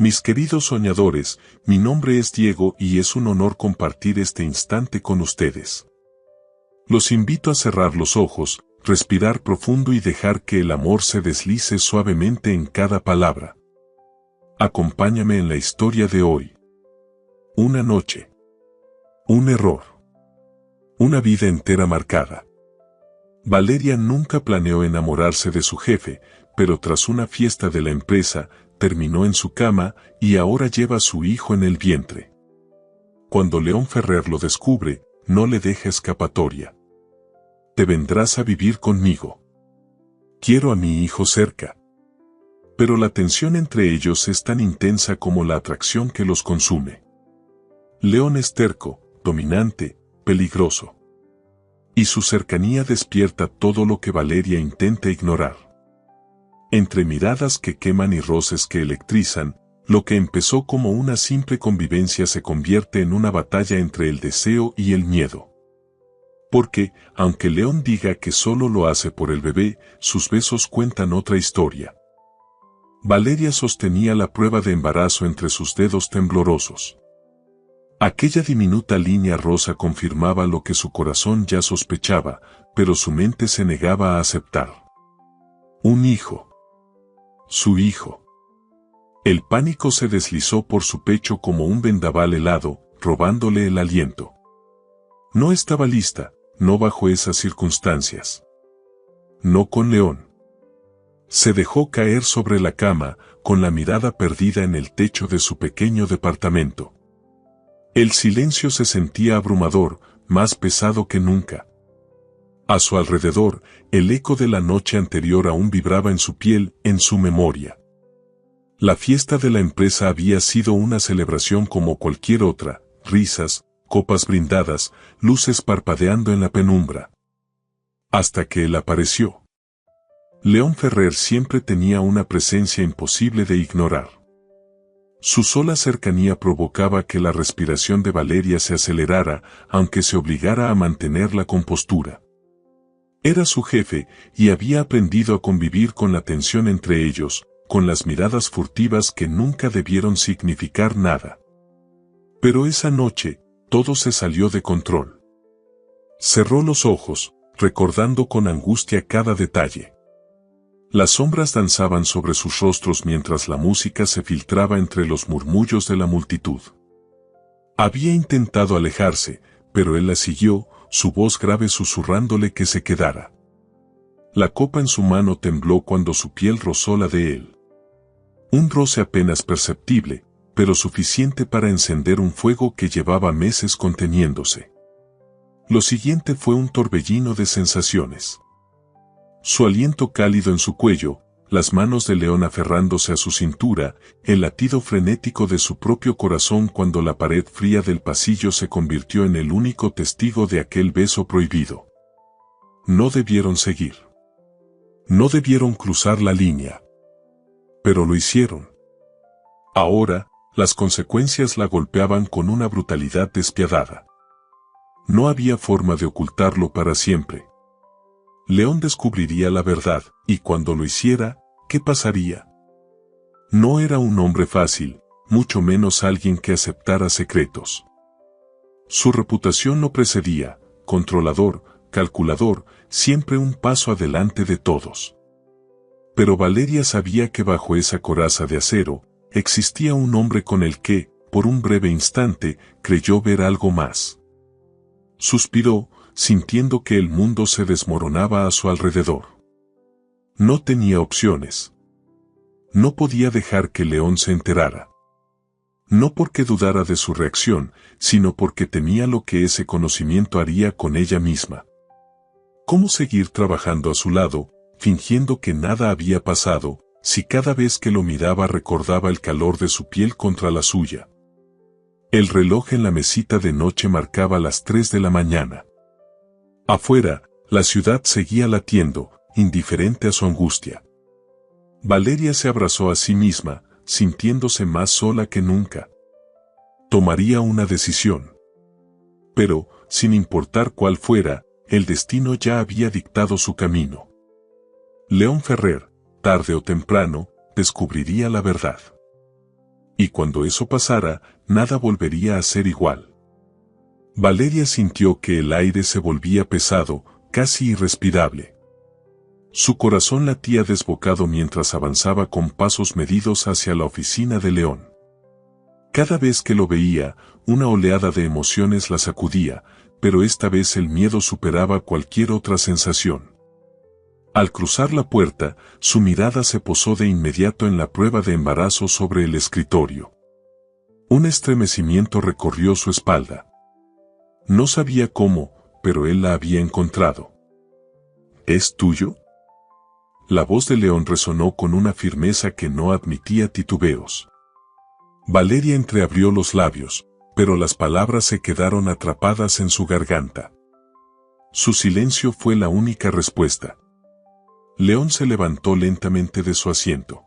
Mis queridos soñadores, mi nombre es Diego y es un honor compartir este instante con ustedes. Los invito a cerrar los ojos, respirar profundo y dejar que el amor se deslice suavemente en cada palabra. Acompáñame en la historia de hoy. Una noche. Un error. Una vida entera marcada. Valeria nunca planeó enamorarse de su jefe, pero tras una fiesta de la empresa, terminó en su cama y ahora lleva a su hijo en el vientre. Cuando León Ferrer lo descubre, no le deja escapatoria. Te vendrás a vivir conmigo. Quiero a mi hijo cerca. Pero la tensión entre ellos es tan intensa como la atracción que los consume. León es terco, dominante, peligroso. Y su cercanía despierta todo lo que Valeria intenta ignorar. Entre miradas que queman y roces que electrizan, lo que empezó como una simple convivencia se convierte en una batalla entre el deseo y el miedo. Porque, aunque León diga que solo lo hace por el bebé, sus besos cuentan otra historia. Valeria sostenía la prueba de embarazo entre sus dedos temblorosos. Aquella diminuta línea rosa confirmaba lo que su corazón ya sospechaba, pero su mente se negaba a aceptar. Un hijo. Su hijo. El pánico se deslizó por su pecho como un vendaval helado, robándole el aliento. No estaba lista, no bajo esas circunstancias. No con León. Se dejó caer sobre la cama, con la mirada perdida en el techo de su pequeño departamento. El silencio se sentía abrumador, más pesado que nunca. A su alrededor, el eco de la noche anterior aún vibraba en su piel, en su memoria. La fiesta de la empresa había sido una celebración como cualquier otra, risas, copas brindadas, luces parpadeando en la penumbra. Hasta que él apareció. León Ferrer siempre tenía una presencia imposible de ignorar. Su sola cercanía provocaba que la respiración de Valeria se acelerara, aunque se obligara a mantener la compostura. Era su jefe, y había aprendido a convivir con la tensión entre ellos, con las miradas furtivas que nunca debieron significar nada. Pero esa noche, todo se salió de control. Cerró los ojos, recordando con angustia cada detalle. Las sombras danzaban sobre sus rostros mientras la música se filtraba entre los murmullos de la multitud. Había intentado alejarse, pero él la siguió, su voz grave susurrándole que se quedara. La copa en su mano tembló cuando su piel rozó la de él. Un roce apenas perceptible, pero suficiente para encender un fuego que llevaba meses conteniéndose. Lo siguiente fue un torbellino de sensaciones. Su aliento cálido en su cuello, las manos de León aferrándose a su cintura, el latido frenético de su propio corazón cuando la pared fría del pasillo se convirtió en el único testigo de aquel beso prohibido. No debieron seguir. No debieron cruzar la línea. Pero lo hicieron. Ahora, las consecuencias la golpeaban con una brutalidad despiadada. No había forma de ocultarlo para siempre. León descubriría la verdad, y cuando lo hiciera, ¿qué pasaría? No era un hombre fácil, mucho menos alguien que aceptara secretos. Su reputación lo precedía, controlador, calculador, siempre un paso adelante de todos. Pero Valeria sabía que bajo esa coraza de acero, existía un hombre con el que, por un breve instante, creyó ver algo más. Suspiró, sintiendo que el mundo se desmoronaba a su alrededor. No tenía opciones. No podía dejar que León se enterara. No porque dudara de su reacción, sino porque temía lo que ese conocimiento haría con ella misma. ¿Cómo seguir trabajando a su lado, fingiendo que nada había pasado, si cada vez que lo miraba recordaba el calor de su piel contra la suya? El reloj en la mesita de noche marcaba las 3 de la mañana. Afuera, la ciudad seguía latiendo, indiferente a su angustia. Valeria se abrazó a sí misma, sintiéndose más sola que nunca. Tomaría una decisión. Pero, sin importar cuál fuera, el destino ya había dictado su camino. León Ferrer, tarde o temprano, descubriría la verdad. y cuando eso pasara, nada volvería a ser igual. Valeria sintió que el aire se volvía pesado, casi irrespirable. Su corazón latía desbocado mientras avanzaba con pasos medidos hacia la oficina de León. Cada vez que lo veía, una oleada de emociones la sacudía, pero esta vez el miedo superaba cualquier otra sensación. Al cruzar la puerta, su mirada se posó de inmediato en la prueba de embarazo sobre el escritorio. Un estremecimiento recorrió su espalda. No sabía cómo, pero él la había encontrado. ¿Es tuyo? La voz de León resonó con una firmeza que no admitía titubeos. Valeria entreabrió los labios, pero las palabras se quedaron atrapadas en su garganta. Su silencio fue la única respuesta. León se levantó lentamente de su asiento.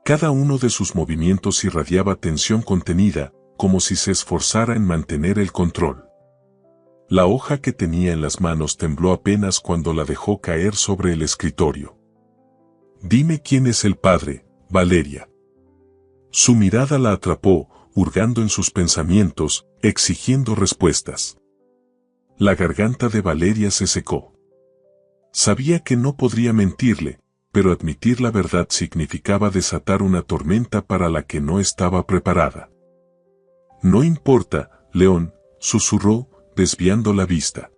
Cada uno de sus movimientos irradiaba tensión contenida, como si se esforzara en mantener el control. La hoja que tenía en las manos tembló apenas cuando la dejó caer sobre el escritorio. «Dime quién es el padre, Valeria». Su mirada la atrapó, hurgando en sus pensamientos, exigiendo respuestas. La garganta de Valeria se secó. Sabía que no podría mentirle, pero admitir la verdad significaba desatar una tormenta para la que no estaba preparada. «No importa, León», susurró, desviando la vista.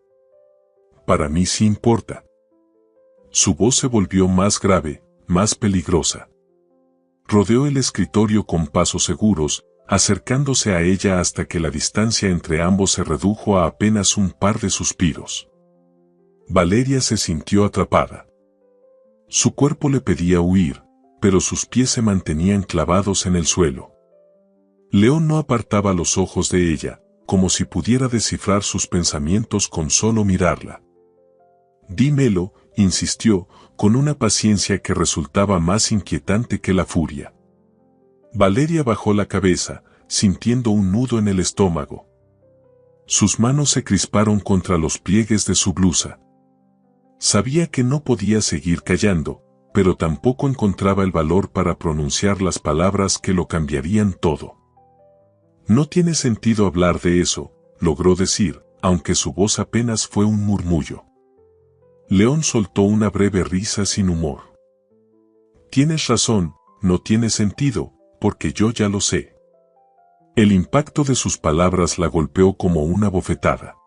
«Para mí sí importa». Su voz se volvió más grave, más peligrosa. Rodeó el escritorio con pasos seguros, acercándose a ella hasta que la distancia entre ambos se redujo a apenas un par de suspiros. Valeria se sintió atrapada. Su cuerpo le pedía huir, pero sus pies se mantenían clavados en el suelo. León no apartaba los ojos de ella, como si pudiera descifrar sus pensamientos con solo mirarla. «Dímelo», insistió, con una paciencia que resultaba más inquietante que la furia. Valeria bajó la cabeza, sintiendo un nudo en el estómago. Sus manos se crisparon contra los pliegues de su blusa. Sabía que no podía seguir callando, pero tampoco encontraba el valor para pronunciar las palabras que lo cambiarían todo. «No tiene sentido hablar de eso», logró decir, aunque su voz apenas fue un murmullo. León soltó una breve risa sin humor. «Tienes razón, no tiene sentido, porque yo ya lo sé». El impacto de sus palabras la golpeó como una bofetada.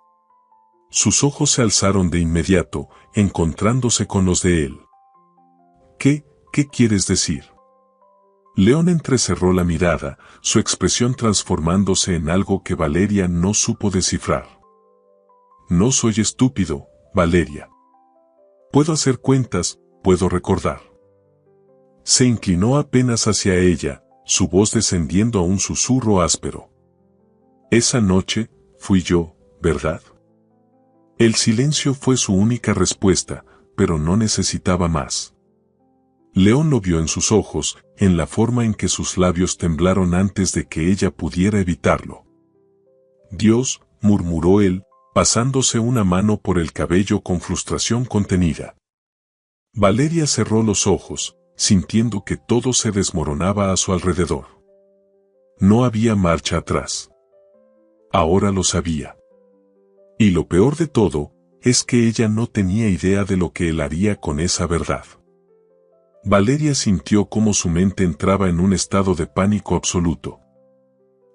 Sus ojos se alzaron de inmediato, encontrándose con los de él. ¿Qué quieres decir?» León entrecerró la mirada, su expresión transformándose en algo que Valeria no supo descifrar. «No soy estúpido, Valeria. Puedo hacer cuentas, puedo recordar». Se inclinó apenas hacia ella, su voz descendiendo a un susurro áspero. «Esa noche, fui yo, ¿verdad?». El silencio fue su única respuesta, pero no necesitaba más. León lo vio en sus ojos, en la forma en que sus labios temblaron antes de que ella pudiera evitarlo. «Dios», murmuró él, pasándose una mano por el cabello con frustración contenida. Valeria cerró los ojos, sintiendo que todo se desmoronaba a su alrededor. No había marcha atrás. Ahora lo sabía. Y lo peor de todo, es que ella no tenía idea de lo que él haría con esa verdad. Valeria sintió cómo su mente entraba en un estado de pánico absoluto.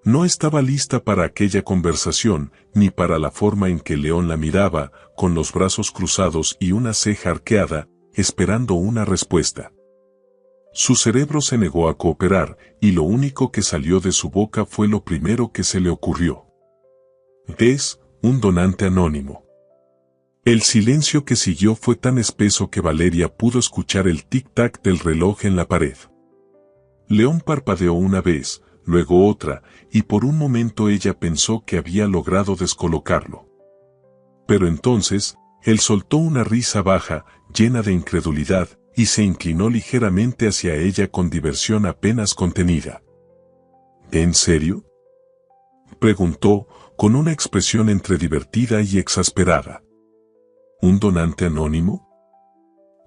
No estaba lista para aquella conversación, ni para la forma en que León la miraba, con los brazos cruzados y una ceja arqueada, esperando una respuesta. Su cerebro se negó a cooperar, y lo único que salió de su boca fue lo primero que se le ocurrió. «Es un donante anónimo». El silencio que siguió fue tan espeso que Valeria pudo escuchar el tic-tac del reloj en la pared. León parpadeó una vez, luego otra, y por un momento ella pensó que había logrado descolocarlo. Pero entonces, él soltó una risa baja, llena de incredulidad, y se inclinó ligeramente hacia ella con diversión apenas contenida. «¿En serio?», preguntó, con una expresión entre divertida y exasperada. «¿Un donante anónimo?».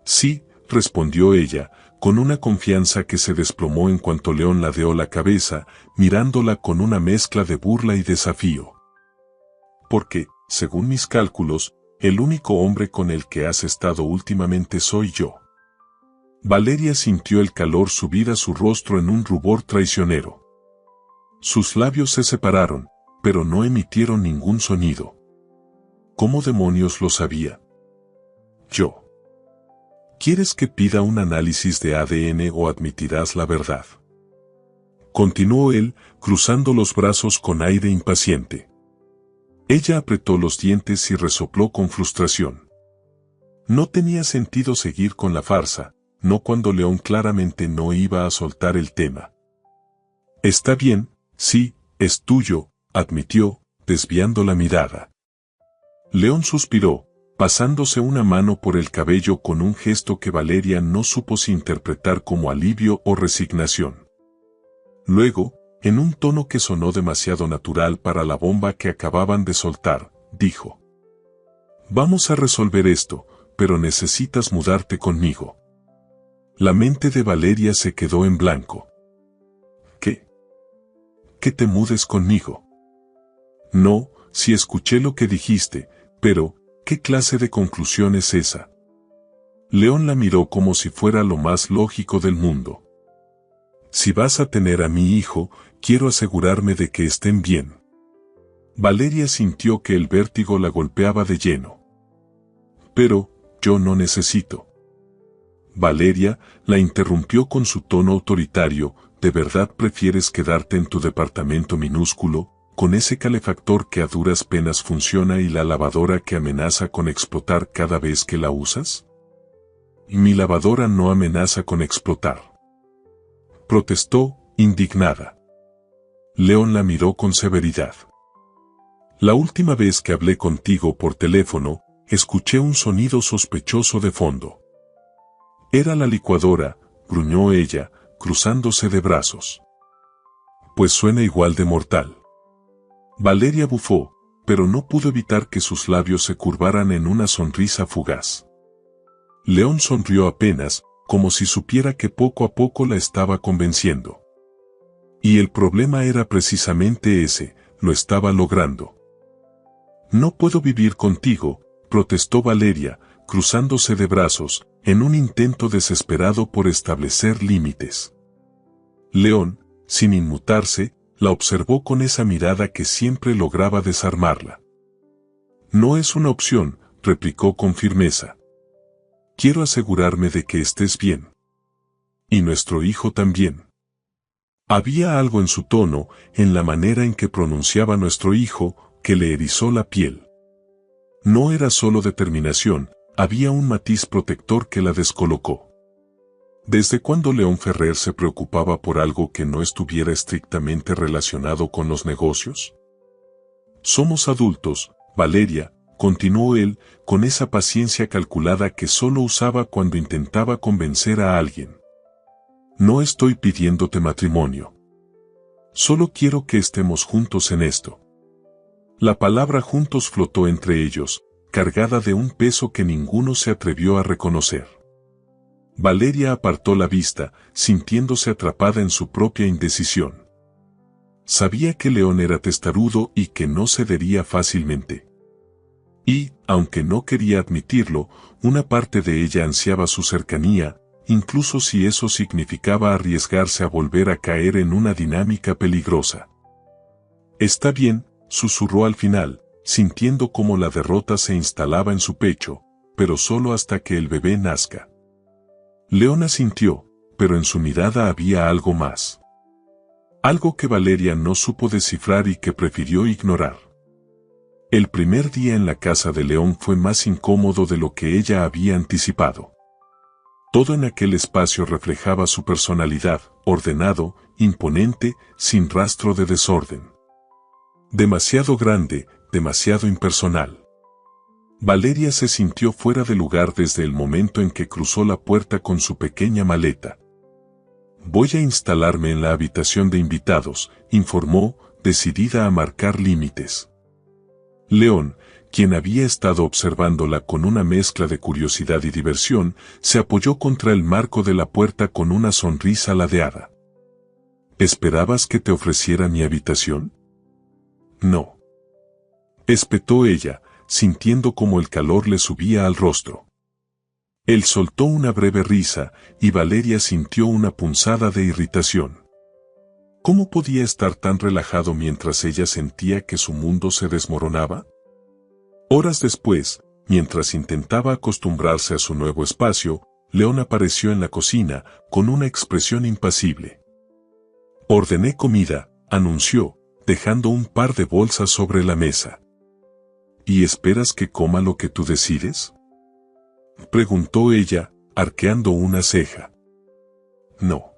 «Sí», respondió ella, con una confianza que se desplomó en cuanto León ladeó la cabeza, mirándola con una mezcla de burla y desafío. Porque, según mis cálculos, el único hombre con el que has estado últimamente soy yo. Valeria sintió el calor subir a su rostro en un rubor traicionero. Sus labios se separaron, pero no emitieron ningún sonido. ¿Cómo demonios lo sabía? Yo. ¿Quieres que pida un análisis de ADN o admitirás la verdad? Continuó él, cruzando los brazos con aire impaciente. Ella apretó los dientes y resopló con frustración. No tenía sentido seguir con la farsa, no cuando León claramente no iba a soltar el tema. Está bien, sí, es tuyo, admitió, desviando la mirada. León suspiró, pasándose una mano por el cabello con un gesto que Valeria no supo si interpretar como alivio o resignación. Luego, en un tono que sonó demasiado natural para la bomba que acababan de soltar, dijo: Vamos a resolver esto, pero necesitas mudarte conmigo. La mente de Valeria se quedó en blanco. ¿Qué? ¿Que te mudes conmigo? No, si escuché lo que dijiste, pero, ¿qué clase de conclusión es esa? León la miró como si fuera lo más lógico del mundo. Si vas a tener a mi hijo, quiero asegurarme de que estén bien. Valeria sintió que el vértigo la golpeaba de lleno. Pero, yo no necesito. Valeria la interrumpió con su tono autoritario. ¿De verdad prefieres quedarte en tu departamento minúsculo, con ese calefactor que a duras penas funciona y la lavadora que amenaza con explotar cada vez que la usas? Mi lavadora no amenaza con explotar. Protestó, indignada. León la miró con severidad. La última vez que hablé contigo por teléfono, escuché un sonido sospechoso de fondo. Era la licuadora, gruñó ella, cruzándose de brazos. Pues suena igual de mortal. Valeria bufó, pero no pudo evitar que sus labios se curvaran en una sonrisa fugaz. León sonrió apenas, como si supiera que poco a poco la estaba convenciendo. Y el problema era precisamente ese, lo estaba logrando. No puedo vivir contigo, protestó Valeria, cruzándose de brazos, en un intento desesperado por establecer límites. León, sin inmutarse, la observó con esa mirada que siempre lograba desarmarla. No es una opción, replicó con firmeza. Quiero asegurarme de que estés bien. Y nuestro hijo también. Había algo en su tono, en la manera en que pronunciaba nuestro hijo, que le erizó la piel. No era solo determinación, había un matiz protector que la descolocó. ¿Desde cuándo León Ferrer se preocupaba por algo que no estuviera estrictamente relacionado con los negocios? Somos adultos, Valeria, continuó él, con esa paciencia calculada que solo usaba cuando intentaba convencer a alguien. No estoy pidiéndote matrimonio. Solo quiero que estemos juntos en esto. La palabra juntos flotó entre ellos, cargada de un peso que ninguno se atrevió a reconocer. Valeria apartó la vista, sintiéndose atrapada en su propia indecisión. Sabía que León era testarudo y que no cedería fácilmente. Y, aunque no quería admitirlo, una parte de ella ansiaba su cercanía, incluso si eso significaba arriesgarse a volver a caer en una dinámica peligrosa. Está bien, susurró al final, sintiendo cómo la derrota se instalaba en su pecho, pero solo hasta que el bebé nazca. León asintió, pero en su mirada había algo más. Algo que Valeria no supo descifrar y que prefirió ignorar. El primer día en la casa de León fue más incómodo de lo que ella había anticipado. Todo en aquel espacio reflejaba su personalidad, ordenado, imponente, sin rastro de desorden. Demasiado grande, demasiado impersonal. Valeria se sintió fuera de lugar desde el momento en que cruzó la puerta con su pequeña maleta. Voy a instalarme en la habitación de invitados, informó, decidida a marcar límites. León, quien había estado observándola con una mezcla de curiosidad y diversión, se apoyó contra el marco de la puerta con una sonrisa ladeada. ¿Esperabas que te ofreciera mi habitación? No. Espetó ella, sintiendo como el calor le subía al rostro. Él soltó una breve risa, y Valeria sintió una punzada de irritación. ¿Cómo podía estar tan relajado mientras ella sentía que su mundo se desmoronaba? Horas después, mientras intentaba acostumbrarse a su nuevo espacio, León apareció en la cocina, con una expresión impasible. «Ordené comida», anunció, dejando un par de bolsas sobre la mesa. «¿Y esperas que coma lo que tú decides?», preguntó ella, arqueando una ceja. «No.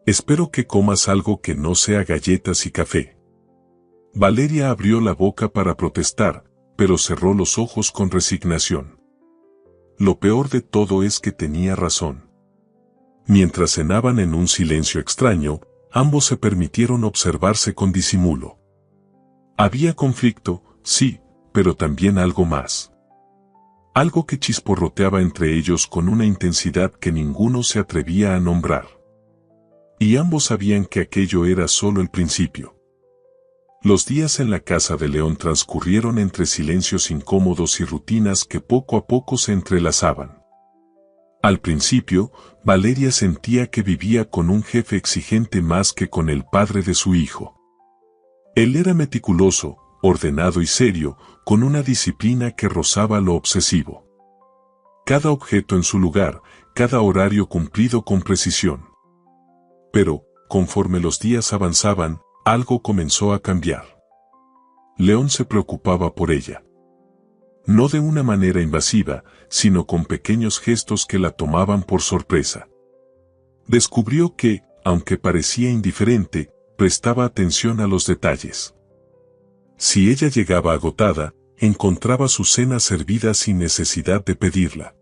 Espero que comas algo que no sea galletas y café». Valeria abrió la boca para protestar, pero cerró los ojos con resignación. Lo peor de todo es que tenía razón. Mientras cenaban en un silencio extraño, ambos se permitieron observarse con disimulo. Había conflicto, sí, pero también algo más. Algo que chisporroteaba entre ellos con una intensidad que ninguno se atrevía a nombrar. Y ambos sabían que aquello era solo el principio. Los días en la casa de León transcurrieron entre silencios incómodos y rutinas que poco a poco se entrelazaban. Al principio, Valeria sentía que vivía con un jefe exigente más que con el padre de su hijo. Él era meticuloso, ordenado y serio, con una disciplina que rozaba lo obsesivo. Cada objeto en su lugar, cada horario cumplido con precisión. Pero, conforme los días avanzaban, algo comenzó a cambiar. León se preocupaba por ella. No de una manera invasiva, sino con pequeños gestos que la tomaban por sorpresa. Descubrió que, aunque parecía indiferente, prestaba atención a los detalles. Si ella llegaba agotada, encontraba su cena servida sin necesidad de pedirla.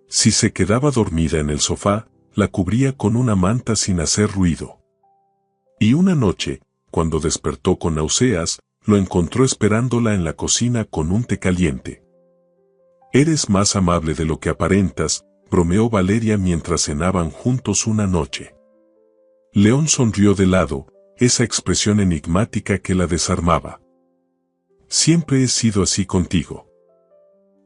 Si se quedaba dormida en el sofá, la cubría con una manta sin hacer ruido. Y una noche, cuando despertó con náuseas, lo encontró esperándola en la cocina con un té caliente. «Eres más amable de lo que aparentas», bromeó Valeria mientras cenaban juntos una noche. León sonrió de lado, esa expresión enigmática que la desarmaba. «Siempre he sido así contigo».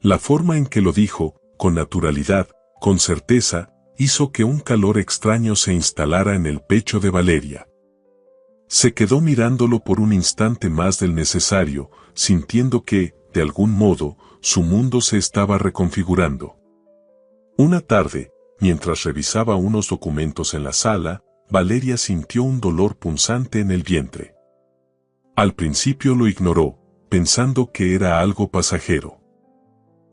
La forma en que lo dijo, con naturalidad, con certeza, hizo que un calor extraño se instalara en el pecho de Valeria. Se quedó mirándolo por un instante más del necesario, sintiendo que, de algún modo, su mundo se estaba reconfigurando. Una tarde, mientras revisaba unos documentos en la sala, Valeria sintió un dolor punzante en el vientre. Al principio lo ignoró, pensando que era algo pasajero.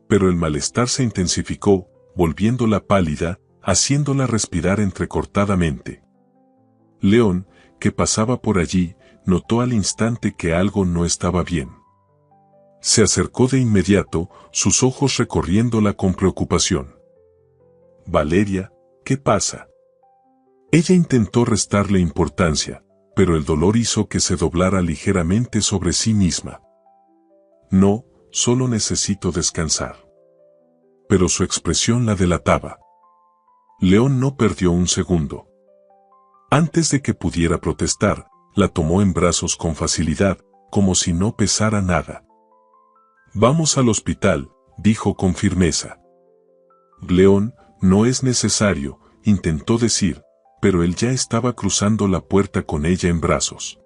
Pero el malestar se intensificó, volviéndola pálida, haciéndola respirar entrecortadamente. León, que pasaba por allí, notó al instante que algo no estaba bien. Se acercó de inmediato, sus ojos recorriéndola con preocupación. «Valeria, ¿qué pasa?». Ella intentó restarle importancia, pero el dolor hizo que se doblara ligeramente sobre sí misma. «No, solo necesito descansar». Pero su expresión la delataba. León no perdió un segundo. Antes de que pudiera protestar, la tomó en brazos con facilidad, como si no pesara nada. «Vamos al hospital», dijo con firmeza. «León, no es necesario», intentó decir, pero él ya estaba cruzando la puerta con ella en brazos.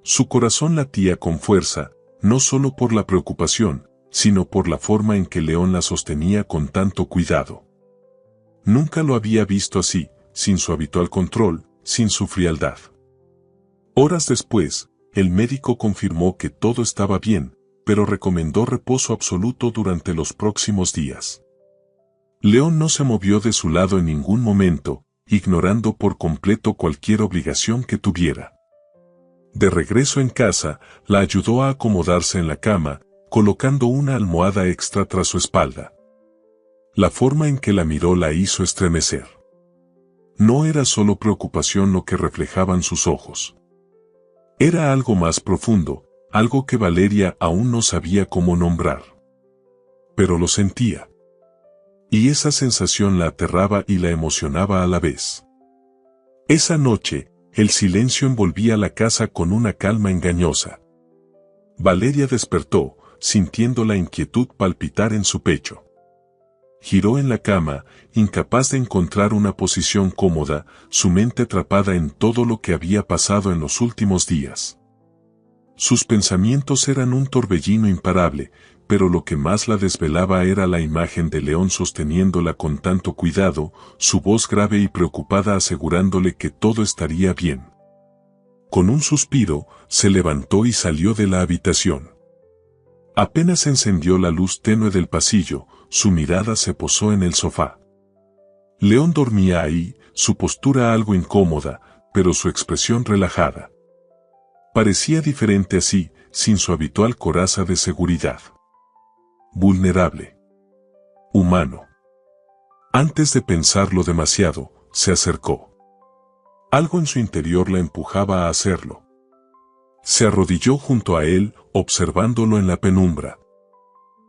Su corazón latía con fuerza, no solo por la preocupación, sino por la forma en que León la sostenía con tanto cuidado. Nunca lo había visto así, sin su habitual control, sin su frialdad. Horas después, el médico confirmó que todo estaba bien, pero recomendó reposo absoluto durante los próximos días. León no se movió de su lado en ningún momento, ignorando por completo cualquier obligación que tuviera. De regreso en casa, la ayudó a acomodarse en la cama, colocando una almohada extra tras su espalda. La forma en que la miró la hizo estremecer. No era solo preocupación lo que reflejaban sus ojos. Era algo más profundo, algo que Valeria aún no sabía cómo nombrar. Pero lo sentía. Y esa sensación la aterraba y la emocionaba a la vez. Esa noche, el silencio envolvía la casa con una calma engañosa. Valeria despertó, sintiendo la inquietud palpitar en su pecho. Giró en la cama, incapaz de encontrar una posición cómoda, su mente atrapada en todo lo que había pasado en los últimos días. Sus pensamientos eran un torbellino imparable, pero lo que más la desvelaba era la imagen de León sosteniéndola con tanto cuidado, su voz grave y preocupada asegurándole que todo estaría bien. Con un suspiro, se levantó y salió de la habitación. Apenas encendió la luz tenue del pasillo, su mirada se posó en el sofá. León dormía ahí, su postura algo incómoda, pero su expresión relajada. Parecía diferente así, sin su habitual coraza de seguridad. Vulnerable. Humano. Antes de pensarlo demasiado, se acercó. Algo en su interior la empujaba a hacerlo. Se arrodilló junto a él, observándolo en la penumbra.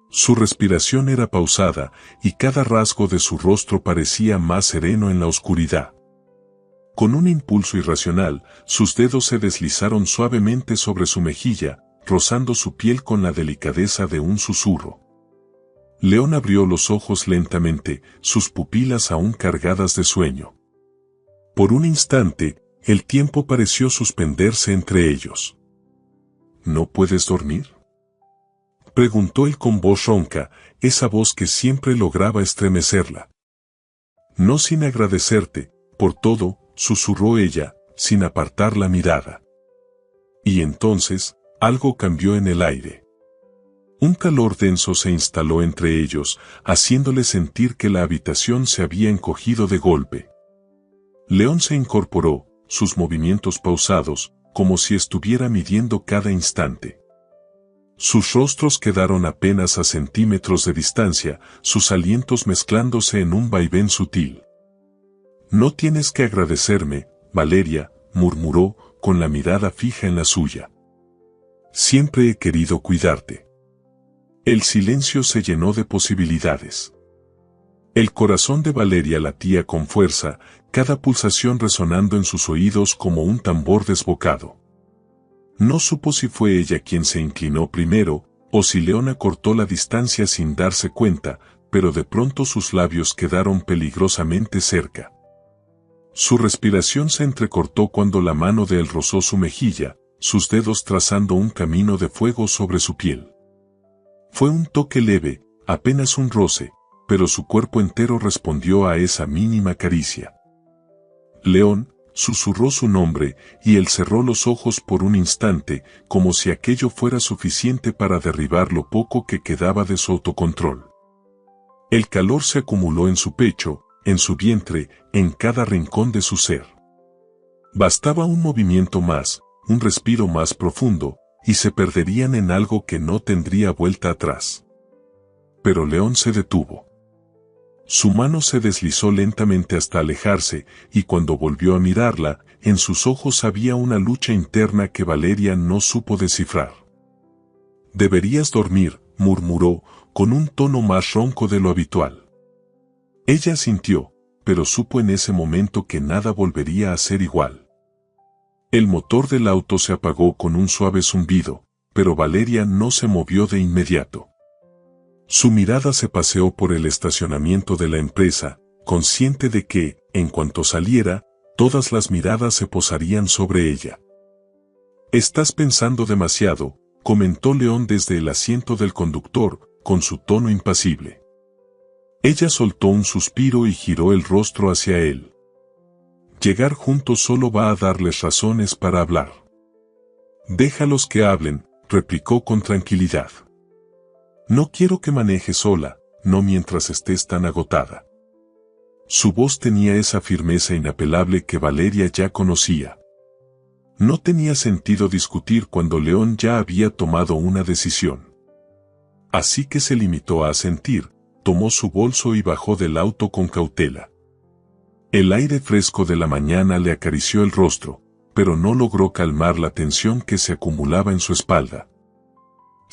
Su respiración era pausada, y cada rasgo de su rostro parecía más sereno en la oscuridad. Con un impulso irracional, sus dedos se deslizaron suavemente sobre su mejilla, rozando su piel con la delicadeza de un susurro. León abrió los ojos lentamente, sus pupilas aún cargadas de sueño. Por un instante, el tiempo pareció suspenderse entre ellos. ¿No puedes dormir?, preguntó él con voz ronca, esa voz que siempre lograba estremecerla. No sin agradecerte, por todo, susurró ella, sin apartar la mirada. Y entonces, algo cambió en el aire. Un calor denso se instaló entre ellos, haciéndole sentir que la habitación se había encogido de golpe. León se incorporó, sus movimientos pausados, como si estuviera midiendo cada instante. Sus rostros quedaron apenas a centímetros de distancia, sus alientos mezclándose en un vaivén sutil. No tienes que agradecerme, Valeria, murmuró, con la mirada fija en la suya. Siempre he querido cuidarte. El silencio se llenó de posibilidades. El corazón de Valeria latía con fuerza, cada pulsación resonando en sus oídos como un tambor desbocado. No supo si fue ella quien se inclinó primero, o si León acortó la distancia sin darse cuenta, pero de pronto sus labios quedaron peligrosamente cerca. Su respiración se entrecortó cuando la mano de él rozó su mejilla, sus dedos trazando un camino de fuego sobre su piel. Fue un toque leve, apenas un roce, pero su cuerpo entero respondió a esa mínima caricia. León, susurró su nombre, y él cerró los ojos por un instante, como si aquello fuera suficiente para derribar lo poco que quedaba de su autocontrol. El calor se acumuló en su pecho, en su vientre, en cada rincón de su ser. Bastaba un movimiento más, un respiro más profundo, y se perderían en algo que no tendría vuelta atrás. Pero León se detuvo. Su mano se deslizó lentamente hasta alejarse, y cuando volvió a mirarla, en sus ojos había una lucha interna que Valeria no supo descifrar. «Deberías dormir», murmuró, con un tono más ronco de lo habitual. Ella asintió, pero supo en ese momento que nada volvería a ser igual. El motor del auto se apagó con un suave zumbido, pero Valeria no se movió de inmediato. Su mirada se paseó por el estacionamiento de la empresa, consciente de que, en cuanto saliera, todas las miradas se posarían sobre ella. «Estás pensando demasiado», comentó León desde el asiento del conductor, con su tono impasible. Ella soltó un suspiro y giró el rostro hacia él. «Llegar juntos solo va a darles razones para hablar». «Déjalos que hablen», replicó con tranquilidad. «No quiero que manejes sola, no mientras estés tan agotada». Su voz tenía esa firmeza inapelable que Valeria ya conocía. No tenía sentido discutir cuando León ya había tomado una decisión. Así que se limitó a asentir, tomó su bolso y bajó del auto con cautela. El aire fresco de la mañana le acarició el rostro, pero no logró calmar la tensión que se acumulaba en su espalda.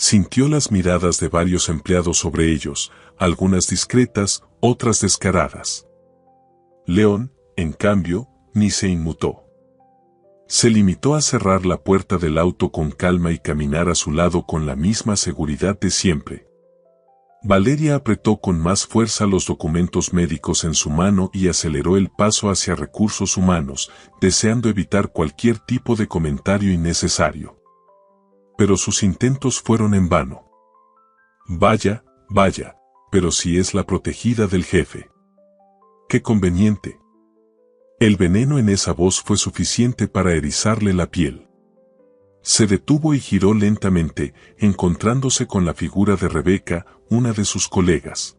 Sintió las miradas de varios empleados sobre ellos, algunas discretas, otras descaradas. León, en cambio, ni se inmutó. Se limitó a cerrar la puerta del auto con calma y caminar a su lado con la misma seguridad de siempre. Valeria apretó con más fuerza los documentos médicos en su mano y aceleró el paso hacia recursos humanos, deseando evitar cualquier tipo de comentario innecesario. Pero sus intentos fueron en vano. Vaya, pero si es la protegida del jefe. ¡Qué conveniente! El veneno en esa voz fue suficiente para erizarle la piel. Se detuvo y giró lentamente, encontrándose con la figura de Rebeca, una de sus colegas.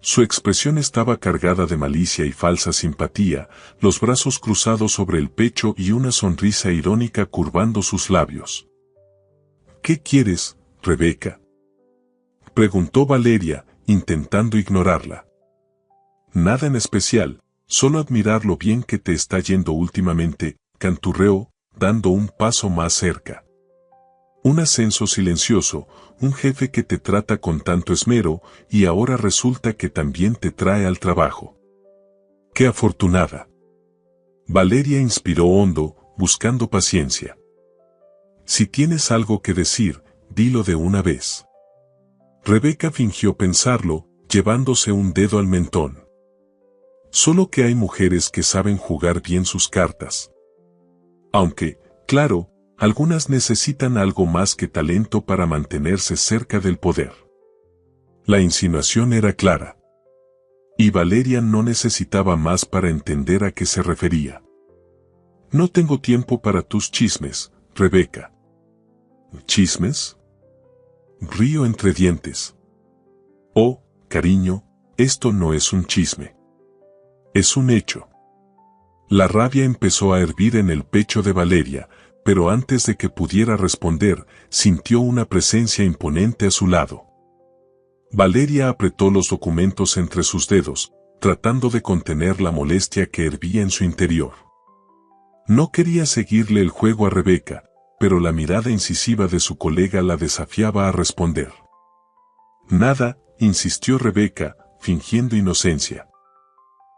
Su expresión estaba cargada de malicia y falsa simpatía, los brazos cruzados sobre el pecho y una sonrisa irónica curvando sus labios. ¿Qué quieres, Rebeca?, preguntó Valeria, intentando ignorarla. Nada en especial, solo admirar lo bien que te está yendo últimamente, canturreó, dando un paso más cerca. Un ascenso silencioso, un jefe que te trata con tanto esmero, y ahora resulta que también te trae al trabajo. ¡Qué afortunada! Valeria inspiró hondo, buscando paciencia. Si tienes algo que decir, dilo de una vez. Rebeca fingió pensarlo, llevándose un dedo al mentón. Solo que hay mujeres que saben jugar bien sus cartas. Aunque, claro, algunas necesitan algo más que talento para mantenerse cerca del poder. La insinuación era clara. Y Valeria no necesitaba más para entender a qué se refería. No tengo tiempo para tus chismes, Rebeca. ¿Chismes? Río entre dientes. Oh, cariño, esto no es un chisme. Es un hecho. La rabia empezó a hervir en el pecho de Valeria, pero antes de que pudiera responder, sintió una presencia imponente a su lado. Valeria apretó los documentos entre sus dedos, tratando de contener la molestia que hervía en su interior. No quería seguirle el juego a Rebeca, pero la mirada incisiva de su colega la desafiaba a responder. Nada, insistió Rebeca, fingiendo inocencia.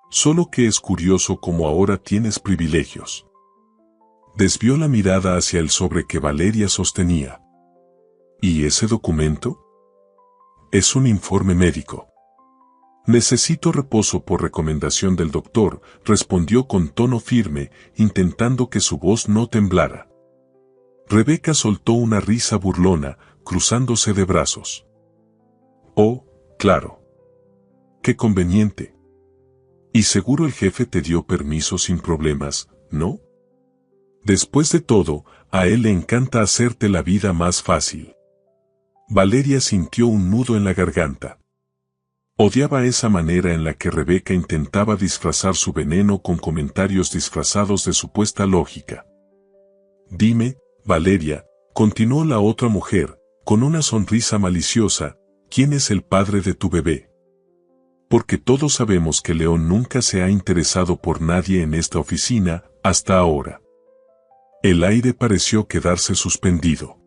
Solo que es curioso cómo ahora tienes privilegios. Desvió la mirada hacia el sobre que Valeria sostenía. ¿Y ese documento? Es un informe médico. Necesito reposo por recomendación del doctor, respondió con tono firme, intentando que su voz no temblara. Rebeca soltó una risa burlona, cruzándose de brazos. Oh, claro. Qué conveniente. Y seguro el jefe te dio permiso sin problemas, ¿no? Después de todo, a él le encanta hacerte la vida más fácil. Valeria sintió un nudo en la garganta. Odiaba esa manera en la que Rebeca intentaba disfrazar su veneno con comentarios disfrazados de supuesta lógica. Dime, Valeria, continuó la otra mujer, con una sonrisa maliciosa, ¿quién es el padre de tu bebé? Porque todos sabemos que León nunca se ha interesado por nadie en esta oficina, hasta ahora. El aire pareció quedarse suspendido.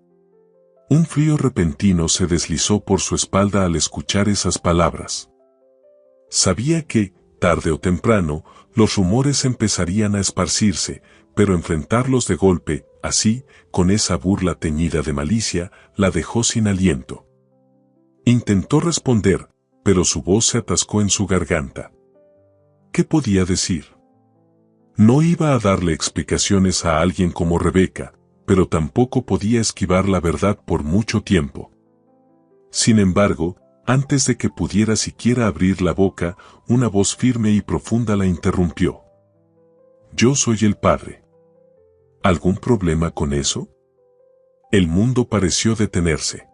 Un frío repentino se deslizó por su espalda al escuchar esas palabras. Sabía que, tarde o temprano, los rumores empezarían a esparcirse, pero enfrentarlos de golpe, así, con esa burla teñida de malicia, la dejó sin aliento. Intentó responder, pero su voz se atascó en su garganta. ¿Qué podía decir? No iba a darle explicaciones a alguien como Rebeca, pero tampoco podía esquivar la verdad por mucho tiempo. Sin embargo, antes de que pudiera siquiera abrir la boca, una voz firme y profunda la interrumpió. Yo soy el padre. ¿Algún problema con eso? El mundo pareció detenerse.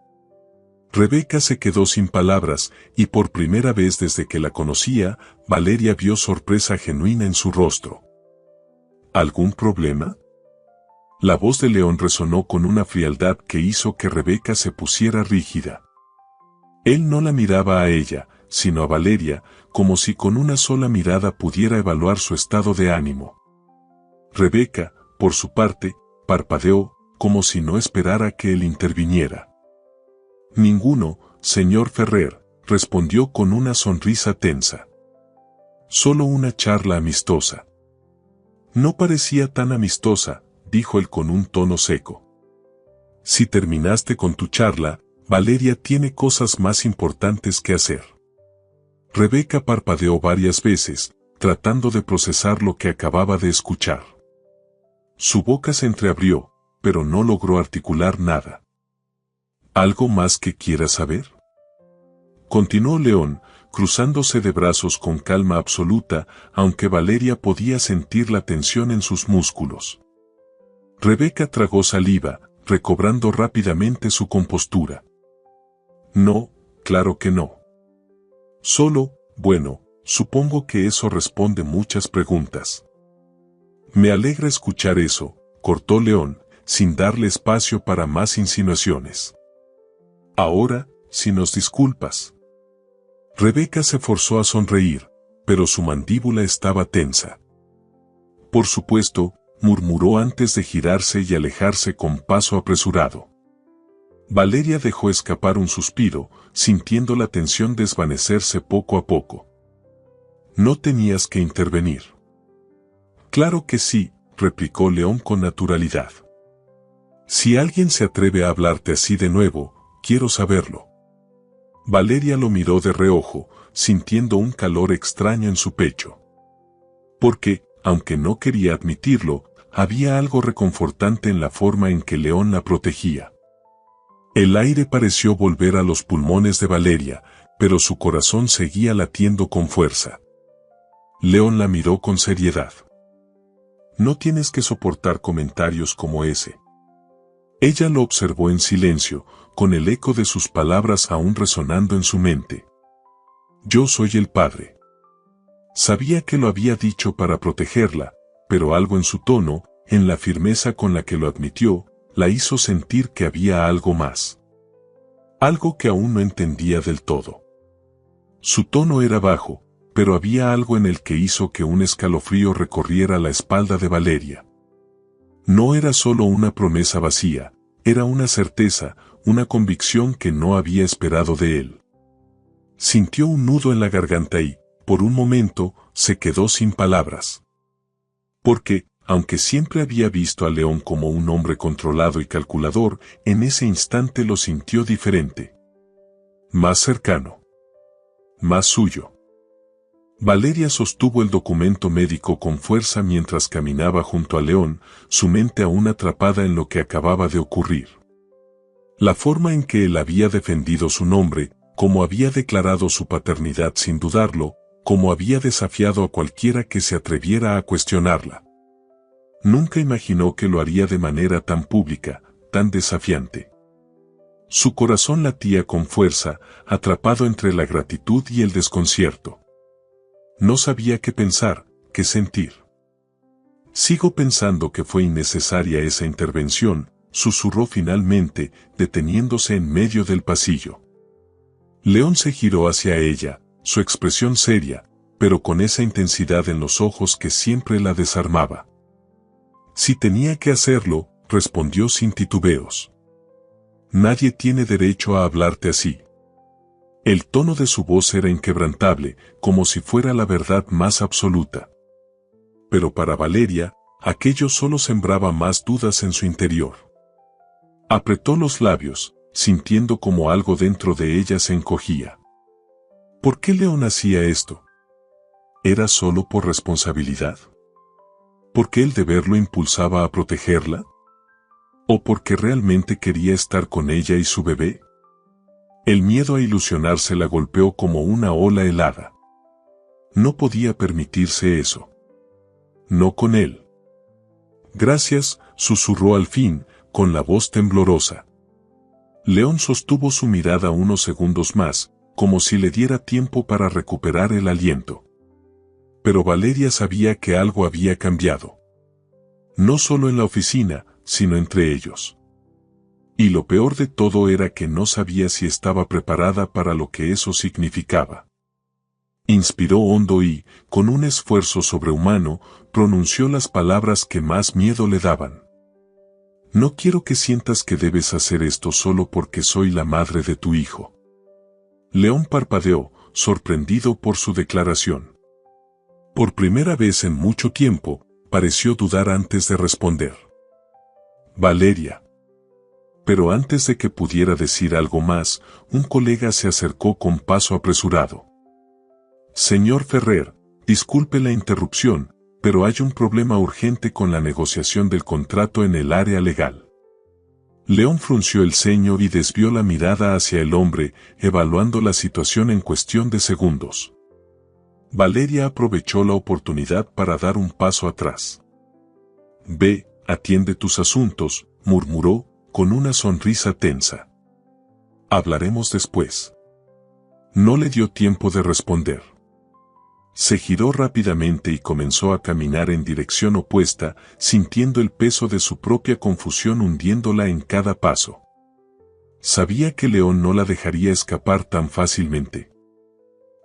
Rebeca se quedó sin palabras, y por primera vez desde que la conocía, Valeria vio sorpresa genuina en su rostro. ¿Algún problema? La voz de León resonó con una frialdad que hizo que Rebeca se pusiera rígida. Él no la miraba a ella, sino a Valeria, como si con una sola mirada pudiera evaluar su estado de ánimo. Rebeca, por su parte, parpadeó, como si no esperara que él interviniera. Ninguno, señor Ferrer, respondió con una sonrisa tensa. Solo una charla amistosa. No parecía tan amistosa, dijo él con un tono seco. Si terminaste con tu charla, Valeria tiene cosas más importantes que hacer. Rebeca parpadeó varias veces, tratando de procesar lo que acababa de escuchar. Su boca se entreabrió, pero no logró articular nada. ¿Algo más que quieras saber? Continuó León, cruzándose de brazos con calma absoluta, aunque Valeria podía sentir la tensión en sus músculos. Rebeca tragó saliva, recobrando rápidamente su compostura. No, claro que no. Solo, bueno, supongo que eso responde muchas preguntas. Me alegra escuchar eso, cortó León, sin darle espacio para más insinuaciones. Ahora, si nos disculpas. Rebeca se forzó a sonreír, pero su mandíbula estaba tensa. Por supuesto, murmuró antes de girarse y alejarse con paso apresurado. Valeria dejó escapar un suspiro, sintiendo la tensión desvanecerse poco a poco. No tenías que intervenir. Claro que sí, replicó León con naturalidad. Si alguien se atreve a hablarte así de nuevo, quiero saberlo. Valeria lo miró de reojo, sintiendo un calor extraño en su pecho. Porque, aunque no quería admitirlo, había algo reconfortante en la forma en que León la protegía. El aire pareció volver a los pulmones de Valeria, pero su corazón seguía latiendo con fuerza. León la miró con seriedad. No tienes que soportar comentarios como ese. Ella lo observó en silencio, con el eco de sus palabras aún resonando en su mente. Yo soy el padre. Sabía que lo había dicho para protegerla, pero algo en su tono, en la firmeza con la que lo admitió, la hizo sentir que había algo más. Algo que aún no entendía del todo. Su tono era bajo, pero había algo en el que hizo que un escalofrío recorriera la espalda de Valeria. No era solo una promesa vacía, era una certeza, una convicción que no había esperado de él. Sintió un nudo en la garganta y, por un momento, se quedó sin palabras. Porque, aunque siempre había visto a León como un hombre controlado y calculador, en ese instante lo sintió diferente. Más cercano. Más suyo. Valeria sostuvo el documento médico con fuerza mientras caminaba junto a León, su mente aún atrapada en lo que acababa de ocurrir. La forma en que él había defendido su nombre, cómo había declarado su paternidad sin dudarlo, cómo había desafiado a cualquiera que se atreviera a cuestionarla. Nunca imaginó que lo haría de manera tan pública, tan desafiante. Su corazón latía con fuerza, atrapado entre la gratitud y el desconcierto. No sabía qué pensar, qué sentir. Sigo pensando que fue innecesaria esa intervención, susurró finalmente, deteniéndose en medio del pasillo. León se giró hacia ella, su expresión seria, pero con esa intensidad en los ojos que siempre la desarmaba. Si tenía que hacerlo, respondió sin titubeos. Nadie tiene derecho a hablarte así. El tono de su voz era inquebrantable, como si fuera la verdad más absoluta. Pero para Valeria, aquello solo sembraba más dudas en su interior. Apretó los labios, sintiendo como algo dentro de ella se encogía. ¿Por qué León hacía esto? ¿Era solo por responsabilidad? ¿Por qué el deber lo impulsaba a protegerla? ¿O porque realmente quería estar con ella y su bebé? El miedo a ilusionarse la golpeó como una ola helada. No podía permitirse eso. No con él. Gracias, susurró al fin, con la voz temblorosa. León sostuvo su mirada unos segundos más, como si le diera tiempo para recuperar el aliento. Pero Valeria sabía que algo había cambiado. No solo en la oficina, sino entre ellos. Y lo peor de todo era que no sabía si estaba preparada para lo que eso significaba. Inspiró hondo y, con un esfuerzo sobrehumano, pronunció las palabras que más miedo le daban. No quiero que sientas que debes hacer esto solo porque soy la madre de tu hijo. León parpadeó, sorprendido por su declaración. Por primera vez en mucho tiempo, pareció dudar antes de responder. Valeria. Pero antes de que pudiera decir algo más, un colega se acercó con paso apresurado. Señor Ferrer, disculpe la interrupción, pero hay un problema urgente con la negociación del contrato en el área legal. León frunció el ceño y desvió la mirada hacia el hombre, evaluando la situación en cuestión de segundos. Valeria aprovechó la oportunidad para dar un paso atrás. Ve, atiende tus asuntos, murmuró, con una sonrisa tensa. Hablaremos después. No le dio tiempo de responder. Se giró rápidamente y comenzó a caminar en dirección opuesta, sintiendo el peso de su propia confusión hundiéndola en cada paso. Sabía que León no la dejaría escapar tan fácilmente.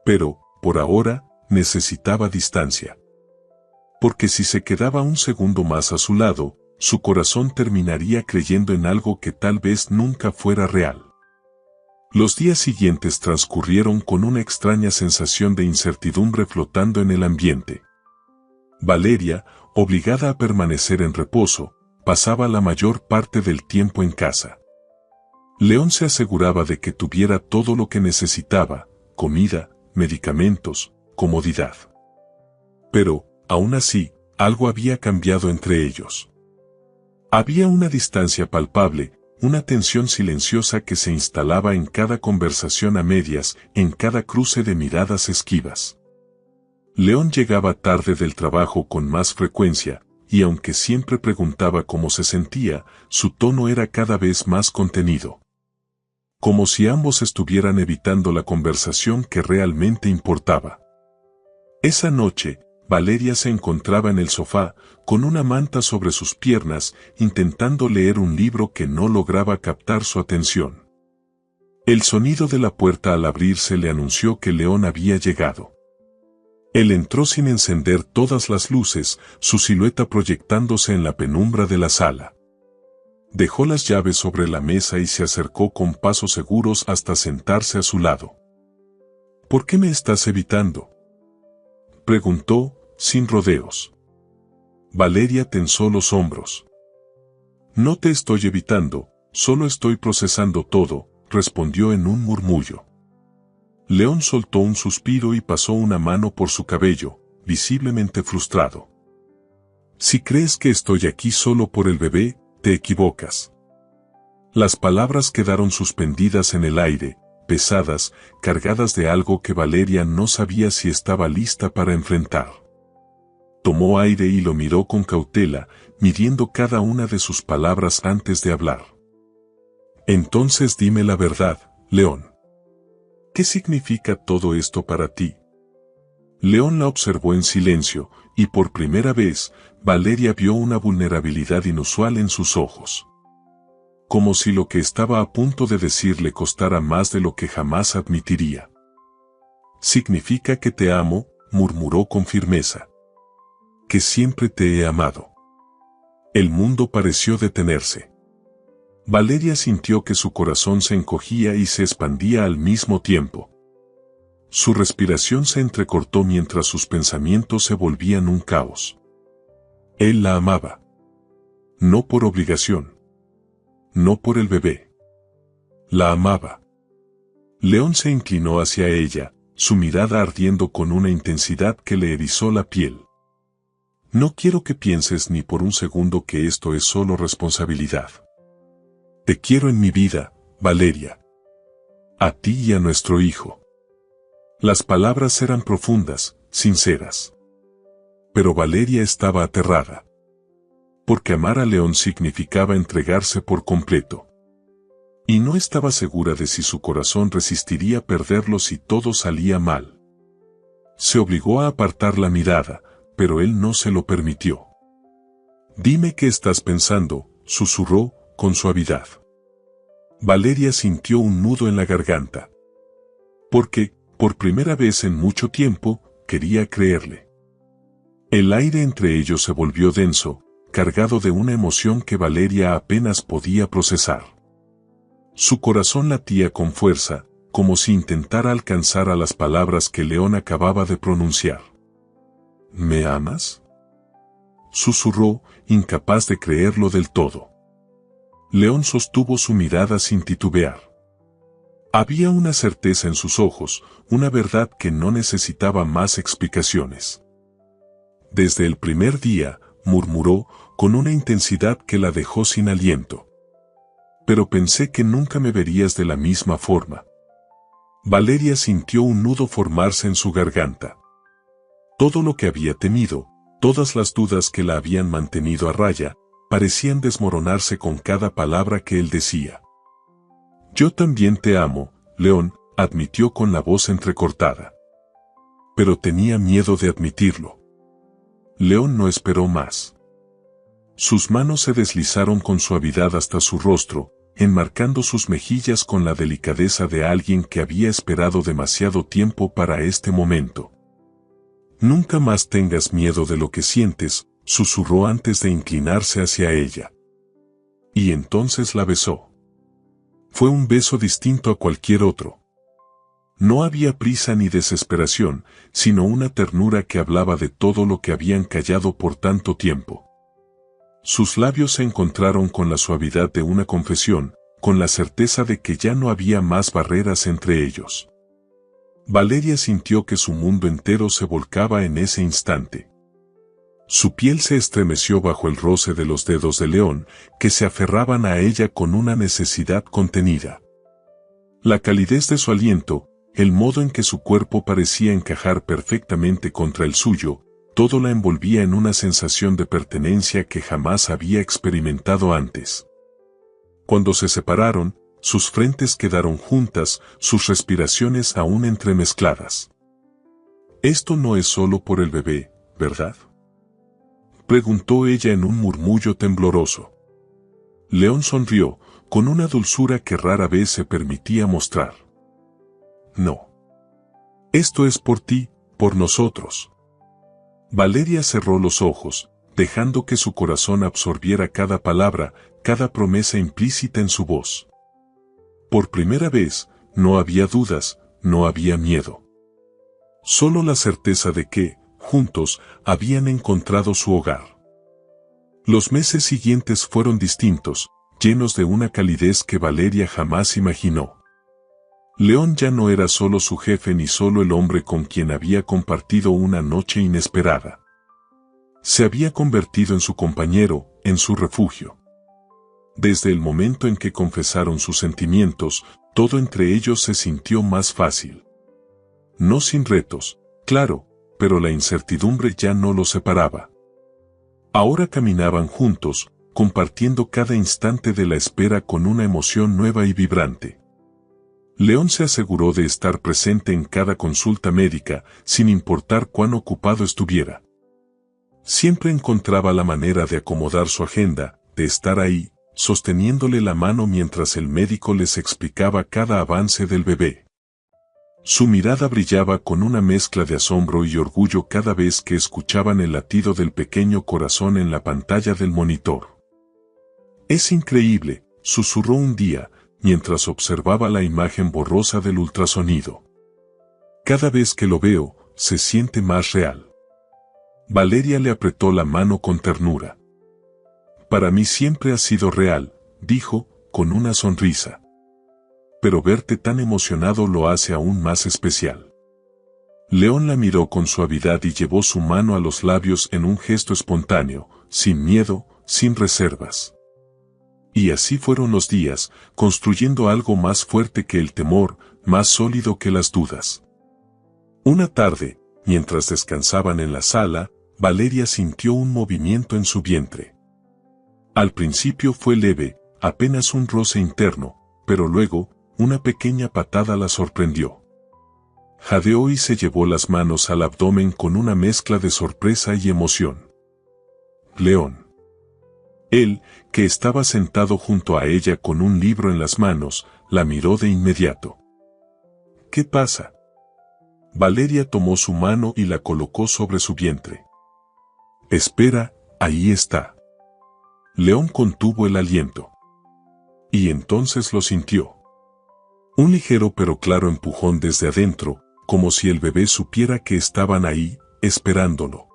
Pero, por ahora, necesitaba distancia. Porque si se quedaba un segundo más a su lado, su corazón terminaría creyendo en algo que tal vez nunca fuera real. Los días siguientes transcurrieron con una extraña sensación de incertidumbre flotando en el ambiente. Valeria, obligada a permanecer en reposo, pasaba la mayor parte del tiempo en casa. León se aseguraba de que tuviera todo lo que necesitaba: comida, medicamentos, comodidad. Pero, aún así, algo había cambiado entre ellos. Había una distancia palpable, una tensión silenciosa que se instalaba en cada conversación a medias, en cada cruce de miradas esquivas. León llegaba tarde del trabajo con más frecuencia, y aunque siempre preguntaba cómo se sentía, su tono era cada vez más contenido. Como si ambos estuvieran evitando la conversación que realmente importaba. Esa noche, Valeria se encontraba en el sofá, con una manta sobre sus piernas, intentando leer un libro que no lograba captar su atención. El sonido de la puerta al abrirse le anunció que León había llegado. Él entró sin encender todas las luces, su silueta proyectándose en la penumbra de la sala. Dejó las llaves sobre la mesa y se acercó con pasos seguros hasta sentarse a su lado. ¿Por qué me estás evitando?, preguntó, sin rodeos. Valeria tensó los hombros. No te estoy evitando, solo estoy procesando todo, respondió en un murmullo. León soltó un suspiro y pasó una mano por su cabello, visiblemente frustrado. Si crees que estoy aquí solo por el bebé, te equivocas. Las palabras quedaron suspendidas en el aire, pesadas, cargadas de algo que Valeria no sabía si estaba lista para enfrentar. Tomó aire y lo miró con cautela, midiendo cada una de sus palabras antes de hablar. Entonces dime la verdad, León. ¿Qué significa todo esto para ti? León la observó en silencio, y por primera vez, Valeria vio una vulnerabilidad inusual en sus ojos. Como si lo que estaba a punto de decir le costara más de lo que jamás admitiría. Significa que te amo, murmuró con firmeza. Que siempre te he amado. El mundo pareció detenerse. Valeria sintió que su corazón se encogía y se expandía al mismo tiempo. Su respiración se entrecortó mientras sus pensamientos se volvían un caos. Él la amaba. No por obligación. No por el bebé. La amaba. León se inclinó hacia ella, su mirada ardiendo con una intensidad que le erizó la piel. No quiero que pienses ni por un segundo que esto es solo responsabilidad. Te quiero en mi vida, Valeria. A ti y a nuestro hijo. Las palabras eran profundas, sinceras. Pero Valeria estaba aterrada. Porque amar a León significaba entregarse por completo. Y no estaba segura de si su corazón resistiría perderlo si todo salía mal. Se obligó a apartar la mirada, pero él no se lo permitió. Dime qué estás pensando, susurró, con suavidad. Valeria sintió un nudo en la garganta. Porque, por primera vez en mucho tiempo, quería creerle. El aire entre ellos se volvió denso, cargado de una emoción que Valeria apenas podía procesar. Su corazón latía con fuerza, como si intentara alcanzar a las palabras que León acababa de pronunciar. ¿Me amas?, susurró, incapaz de creerlo del todo. León sostuvo su mirada sin titubear. Había una certeza en sus ojos, una verdad que no necesitaba más explicaciones. Desde el primer día, murmuró, con una intensidad que la dejó sin aliento. Pero pensé que nunca me verías de la misma forma. Valeria sintió un nudo formarse en su garganta. Todo lo que había temido, todas las dudas que la habían mantenido a raya, parecían desmoronarse con cada palabra que él decía. Yo también te amo, León, admitió con la voz entrecortada. Pero tenía miedo de admitirlo. León no esperó más. Sus manos se deslizaron con suavidad hasta su rostro, enmarcando sus mejillas con la delicadeza de alguien que había esperado demasiado tiempo para este momento. Nunca más tengas miedo de lo que sientes, susurró antes de inclinarse hacia ella. Y entonces la besó. Fue un beso distinto a cualquier otro. No había prisa ni desesperación, sino una ternura que hablaba de todo lo que habían callado por tanto tiempo. Sus labios se encontraron con la suavidad de una confesión, con la certeza de que ya no había más barreras entre ellos. Valeria sintió que su mundo entero se volcaba en ese instante. Su piel se estremeció bajo el roce de los dedos de León, que se aferraban a ella con una necesidad contenida. La calidez de su aliento, el modo en que su cuerpo parecía encajar perfectamente contra el suyo, todo la envolvía en una sensación de pertenencia que jamás había experimentado antes. Cuando se separaron, sus frentes quedaron juntas, sus respiraciones aún entremezcladas. «Esto no es solo por el bebé, ¿verdad?», preguntó ella en un murmullo tembloroso. León sonrió, con una dulzura que rara vez se permitía mostrar. «No. Esto es por ti, por nosotros». Valeria cerró los ojos, dejando que su corazón absorbiera cada palabra, cada promesa implícita en su voz. Por primera vez, no había dudas, no había miedo. Solo la certeza de que, juntos, habían encontrado su hogar. Los meses siguientes fueron distintos, llenos de una calidez que Valeria jamás imaginó. León ya no era solo su jefe ni solo el hombre con quien había compartido una noche inesperada. Se había convertido en su compañero, en su refugio. Desde el momento en que confesaron sus sentimientos, todo entre ellos se sintió más fácil. No sin retos, claro, pero la incertidumbre ya no los separaba. Ahora caminaban juntos, compartiendo cada instante de la espera con una emoción nueva y vibrante. León se aseguró de estar presente en cada consulta médica, sin importar cuán ocupado estuviera. Siempre encontraba la manera de acomodar su agenda, de estar ahí, sosteniéndole la mano mientras el médico les explicaba cada avance del bebé. Su mirada brillaba con una mezcla de asombro y orgullo cada vez que escuchaban el latido del pequeño corazón en la pantalla del monitor. «Es increíble», susurró un día, mientras observaba la imagen borrosa del ultrasonido. «Cada vez que lo veo, se siente más real». Valeria le apretó la mano con ternura. «Para mí siempre ha sido real», dijo, con una sonrisa. «Pero verte tan emocionado lo hace aún más especial». León la miró con suavidad y llevó su mano a los labios en un gesto espontáneo, sin miedo, sin reservas. Y así fueron los días, construyendo algo más fuerte que el temor, más sólido que las dudas. Una tarde, mientras descansaban en la sala, Valeria sintió un movimiento en su vientre. Al principio fue leve, apenas un roce interno, pero luego, una pequeña patada la sorprendió. Jadeó y se llevó las manos al abdomen con una mezcla de sorpresa y emoción. León. Él, que estaba sentado junto a ella con un libro en las manos, la miró de inmediato. «¿Qué pasa?». Valeria tomó su mano y la colocó sobre su vientre. «Espera, ahí está». León contuvo el aliento. Y entonces lo sintió. Un ligero pero claro empujón desde adentro, como si el bebé supiera que estaban ahí, esperándolo.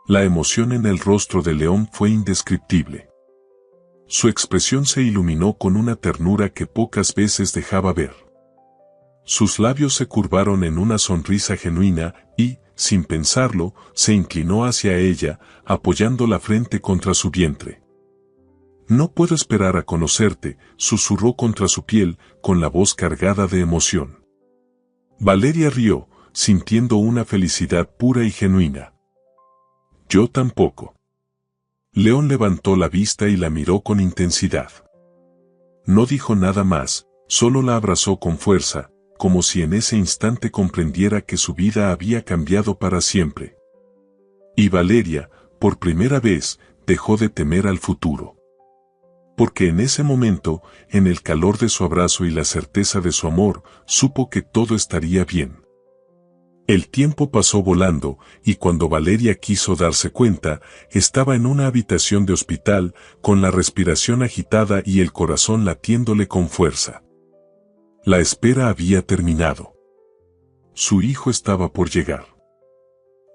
La emoción en el rostro de León fue indescriptible. Su expresión se iluminó con una ternura que pocas veces dejaba ver. Sus labios se curvaron en una sonrisa genuina y, sin pensarlo, se inclinó hacia ella, apoyando la frente contra su vientre. «No puedo esperar a conocerte», susurró contra su piel, con la voz cargada de emoción. Valeria rió, sintiendo una felicidad pura y genuina. «Yo tampoco». León levantó la vista y la miró con intensidad. No dijo nada más, solo la abrazó con fuerza, como si en ese instante comprendiera que su vida había cambiado para siempre. Y Valeria, por primera vez, dejó de temer al futuro. Porque en ese momento, en el calor de su abrazo y la certeza de su amor, supo que todo estaría bien. El tiempo pasó volando, y cuando Valeria quiso darse cuenta, estaba en una habitación de hospital, con la respiración agitada y el corazón latiéndole con fuerza. La espera había terminado. Su hijo estaba por llegar.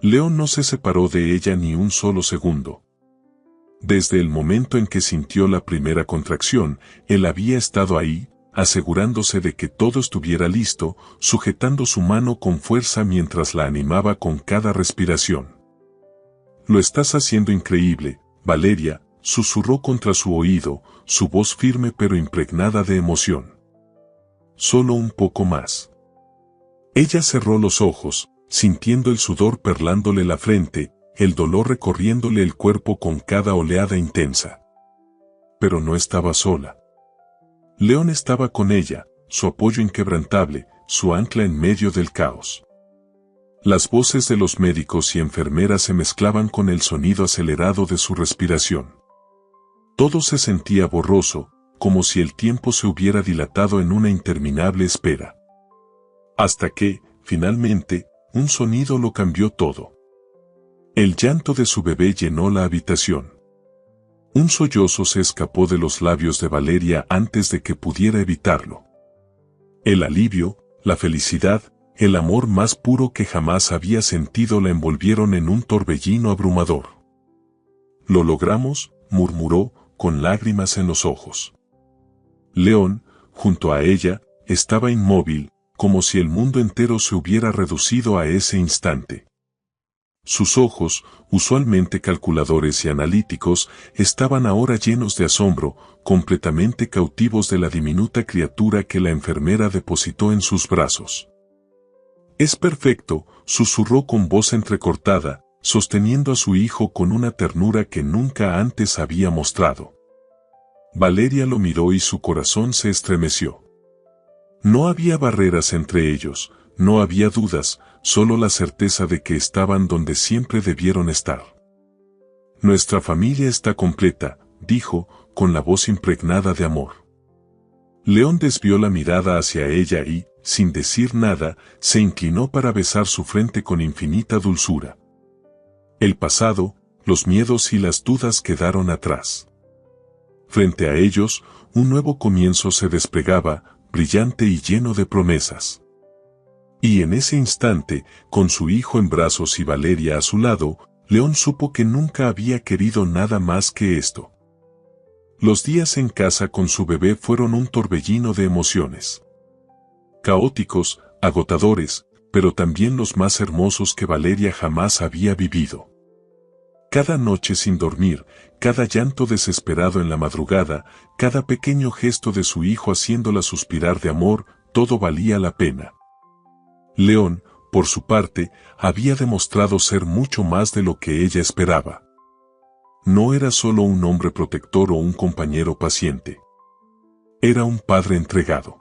León no se separó de ella ni un solo segundo. Desde el momento en que sintió la primera contracción, él había estado ahí, asegurándose de que todo estuviera listo, sujetando su mano con fuerza mientras la animaba con cada respiración. «Lo estás haciendo increíble, Valeria», susurró contra su oído, su voz firme pero impregnada de emoción. «Solo un poco más». Ella cerró los ojos, sintiendo el sudor perlándole la frente, el dolor recorriéndole el cuerpo con cada oleada intensa. Pero no estaba sola. León estaba con ella, su apoyo inquebrantable, su ancla en medio del caos. Las voces de los médicos y enfermeras se mezclaban con el sonido acelerado de su respiración. Todo se sentía borroso, como si el tiempo se hubiera dilatado en una interminable espera. Hasta que, finalmente, un sonido lo cambió todo. El llanto de su bebé llenó la habitación. Un sollozo se escapó de los labios de Valeria antes de que pudiera evitarlo. El alivio, la felicidad, el amor más puro que jamás había sentido la envolvieron en un torbellino abrumador. «Lo logramos», murmuró, con lágrimas en los ojos. León, junto a ella, estaba inmóvil, como si el mundo entero se hubiera reducido a ese instante. Sus ojos, usualmente calculadores y analíticos, estaban ahora llenos de asombro, completamente cautivos de la diminuta criatura que la enfermera depositó en sus brazos. «Es perfecto», susurró con voz entrecortada, sosteniendo a su hijo con una ternura que nunca antes había mostrado. Valeria lo miró y su corazón se estremeció. No había barreras entre ellos, no había dudas, solo la certeza de que estaban donde siempre debieron estar. «Nuestra familia está completa», dijo, con la voz impregnada de amor. León desvió la mirada hacia ella y, sin decir nada, se inclinó para besar su frente con infinita dulzura. El pasado, los miedos y las dudas quedaron atrás. Frente a ellos, un nuevo comienzo se desplegaba, brillante y lleno de promesas. Y en ese instante, con su hijo en brazos y Valeria a su lado, León supo que nunca había querido nada más que esto. Los días en casa con su bebé fueron un torbellino de emociones. Caóticos, agotadores, pero también los más hermosos que Valeria jamás había vivido. Cada noche sin dormir, cada llanto desesperado en la madrugada, cada pequeño gesto de su hijo haciéndola suspirar de amor, todo valía la pena. León, por su parte, había demostrado ser mucho más de lo que ella esperaba. No era solo un hombre protector o un compañero paciente. Era un padre entregado.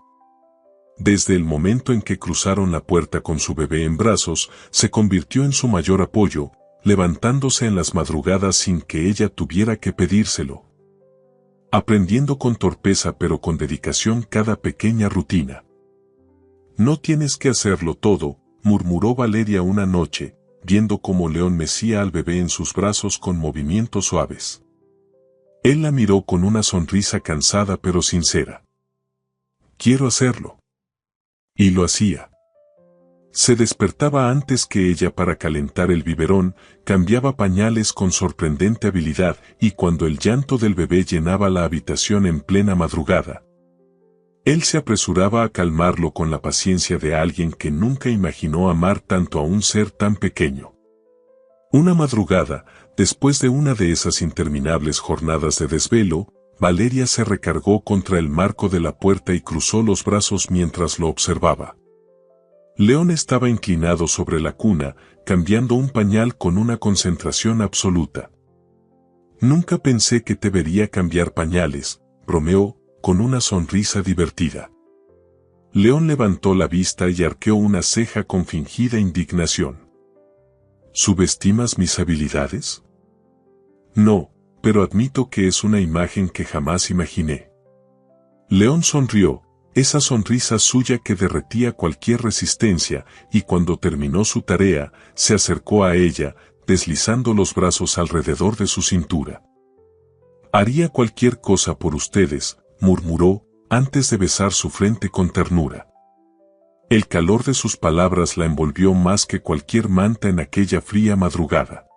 Desde el momento en que cruzaron la puerta con su bebé en brazos, se convirtió en su mayor apoyo, levantándose en las madrugadas sin que ella tuviera que pedírselo. Aprendiendo con torpeza pero con dedicación cada pequeña rutina. «No tienes que hacerlo todo», murmuró Valeria una noche, viendo cómo León mecía al bebé en sus brazos con movimientos suaves. Él la miró con una sonrisa cansada pero sincera. Quiero hacerlo. Y lo hacía. Se despertaba antes que ella para calentar el biberón, cambiaba pañales con sorprendente habilidad y cuando el llanto del bebé llenaba la habitación en plena madrugada, él se apresuraba a calmarlo con la paciencia de alguien que nunca imaginó amar tanto a un ser tan pequeño. Una madrugada, después de una de esas interminables jornadas de desvelo, Valeria se recargó contra el marco de la puerta y cruzó los brazos mientras lo observaba. León estaba inclinado sobre la cuna, cambiando un pañal con una concentración absoluta. Nunca pensé que te vería cambiar pañales, bromeó, con una sonrisa divertida. León levantó la vista y arqueó una ceja con fingida indignación. ¿Subestimas mis habilidades? No, pero admito que es una imagen que jamás imaginé. León sonrió, esa sonrisa suya que derretía cualquier resistencia, y cuando terminó su tarea, se acercó a ella, deslizando los brazos alrededor de su cintura. Haría cualquier cosa por ustedes, murmuró, antes de besar su frente con ternura. El calor de sus palabras la envolvió más que cualquier manta en aquella fría madrugada.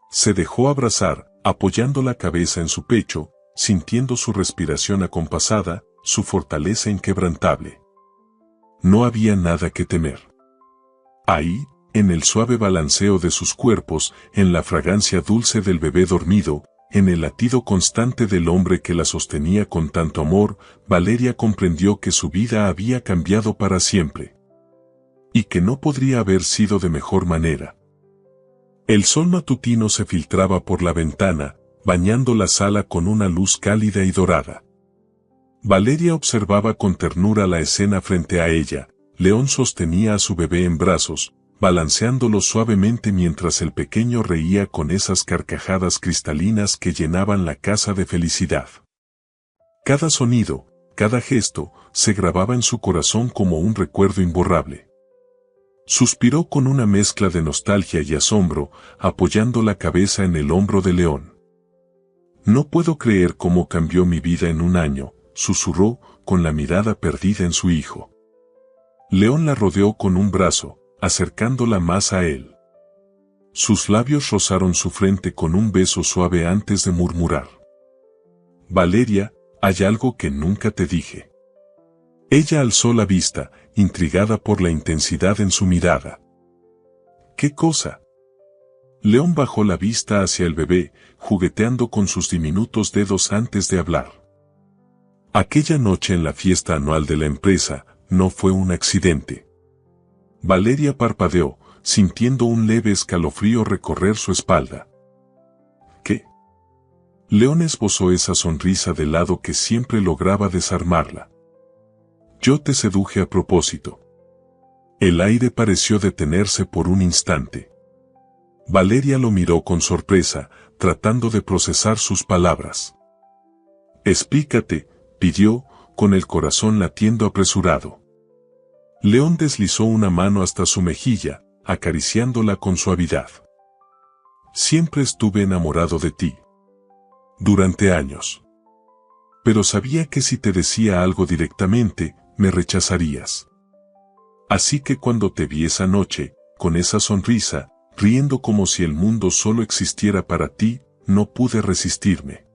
Se dejó abrazar, apoyando la cabeza en su pecho, sintiendo su respiración acompasada, su fortaleza inquebrantable. No había nada que temer. Ahí, en el suave balanceo de sus cuerpos, en la fragancia dulce del bebé dormido, en el latido constante del hombre que la sostenía con tanto amor, Valeria comprendió que su vida había cambiado para siempre. Y que no podría haber sido de mejor manera. El sol matutino se filtraba por la ventana, bañando la sala con una luz cálida y dorada. Valeria observaba con ternura la escena frente a ella. León sostenía a su bebé en brazos, balanceándolo suavemente mientras el pequeño reía con esas carcajadas cristalinas que llenaban la casa de felicidad. Cada sonido, cada gesto, se grababa en su corazón como un recuerdo imborrable. Suspiró con una mezcla de nostalgia y asombro, apoyando la cabeza en el hombro de León. No puedo creer cómo cambió mi vida en un año, susurró, con la mirada perdida en su hijo. León la rodeó con un brazo, acercándola más a él. Sus labios rozaron su frente con un beso suave antes de murmurar. Valeria, hay algo que nunca te dije. Ella alzó la vista, intrigada por la intensidad en su mirada. ¿Qué cosa? León bajó la vista hacia el bebé, jugueteando con sus diminutos dedos antes de hablar. Aquella noche en la fiesta anual de la empresa, no fue un accidente. Valeria parpadeó, sintiendo un leve escalofrío recorrer su espalda. ¿Qué? León esbozó esa sonrisa de lado que siempre lograba desarmarla. Yo te seduje a propósito. El aire pareció detenerse por un instante. Valeria lo miró con sorpresa, tratando de procesar sus palabras. Explícate, pidió, con el corazón latiendo apresurado. León deslizó una mano hasta su mejilla, acariciándola con suavidad. Siempre estuve enamorado de ti. Durante años. Pero sabía que si te decía algo directamente, me rechazarías. Así que cuando te vi esa noche, con esa sonrisa, riendo como si el mundo solo existiera para ti, no pude resistirme.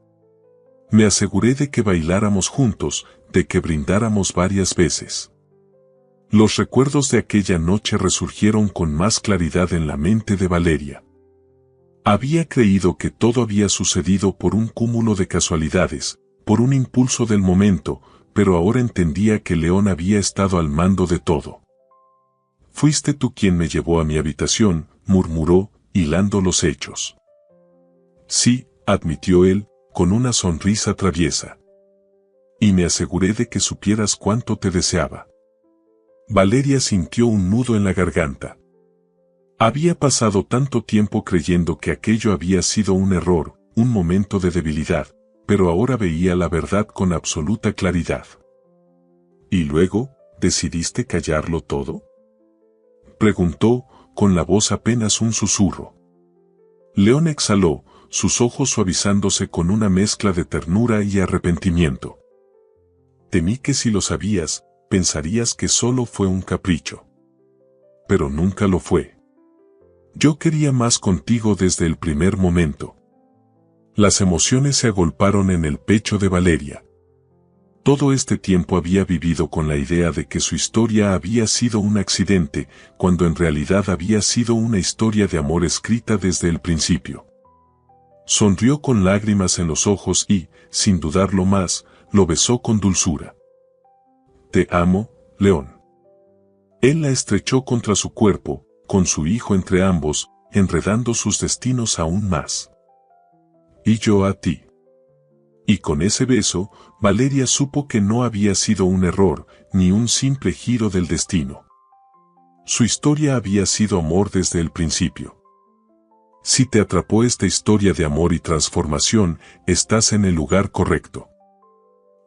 Me aseguré de que bailáramos juntos, de que brindáramos varias veces. Los recuerdos de aquella noche resurgieron con más claridad en la mente de Valeria. Había creído que todo había sucedido por un cúmulo de casualidades, por un impulso del momento, pero ahora entendía que León había estado al mando de todo. Fuiste tú quien me llevó a mi habitación, murmuró, hilando los hechos. Sí, admitió él, con una sonrisa traviesa. Y me aseguré de que supieras cuánto te deseaba. Valeria sintió un nudo en la garganta. Había pasado tanto tiempo creyendo que aquello había sido un error, un momento de debilidad, pero ahora veía la verdad con absoluta claridad. ¿Y luego, decidiste callarlo todo? Preguntó, con la voz apenas un susurro. León exhaló, sus ojos suavizándose con una mezcla de ternura y arrepentimiento. Temí que si lo sabías, pensarías que solo fue un capricho. Pero nunca lo fue. Yo quería más contigo desde el primer momento. Las emociones se agolparon en el pecho de Valeria. Todo este tiempo había vivido con la idea de que su historia había sido un accidente, cuando en realidad había sido una historia de amor escrita desde el principio. Sonrió con lágrimas en los ojos y, sin dudarlo más, lo besó con dulzura. Te amo, León. Él la estrechó contra su cuerpo, con su hijo entre ambos, enredando sus destinos aún más. Y yo a ti. Y con ese beso, Valeria supo que no había sido un error, ni un simple giro del destino. Su historia había sido amor desde el principio. Si te atrapó esta historia de amor y transformación, estás en el lugar correcto.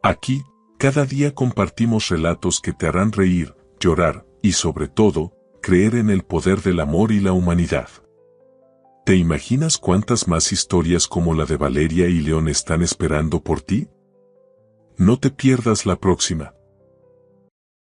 Aquí, cada día compartimos relatos que te harán reír, llorar, y sobre todo, creer en el poder del amor y la humanidad. ¿Te imaginas cuántas más historias como la de Valeria y León están esperando por ti? No te pierdas la próxima.